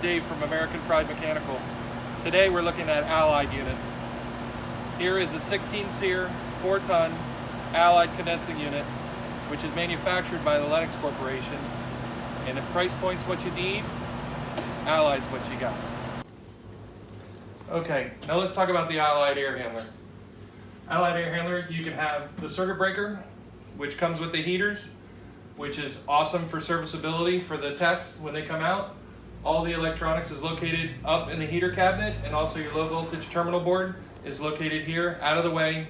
Dave from American Pride Mechanical. Today we're looking at Allied units. Here is a 16-SEER, 4-ton Allied condensing unit, which is manufactured by the Lennox Corporation. And if price point's what you need, Allied's what you got. Okay, now let's talk about the Allied air handler. Allied air handler, you can have the circuit breaker, which comes with the heaters, which is awesome for serviceability for the techs when they come out. All the electronics is located up in the heater cabinet, and also your low voltage terminal board is located here, out of the way.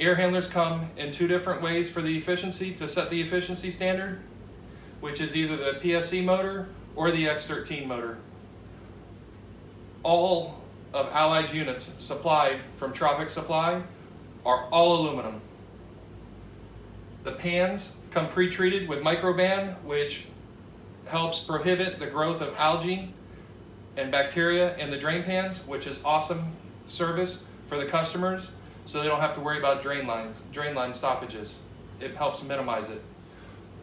Air handlers come in two different ways for the efficiency, to set the efficiency standard, which is either the PSC motor or the X13 motor. All of Allied's units supplied from Tropic Supply are all aluminum. The pans come pre-treated with microban, which helps prohibit the growth of algae and bacteria in the drain pans, which is awesome service for the customers, so they don't have to worry about drain line stoppages. It helps minimize it.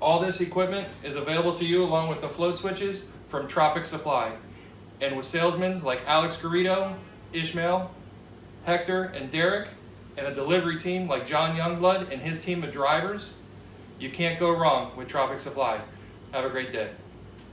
All this equipment is available to you along with the float switches from Tropic Supply. And with salesmen like Alex Garrido, Ishmael, Hector, and Derek, and a delivery team like John Youngblood and his team of drivers, you can't go wrong with Tropic Supply. Have a great day.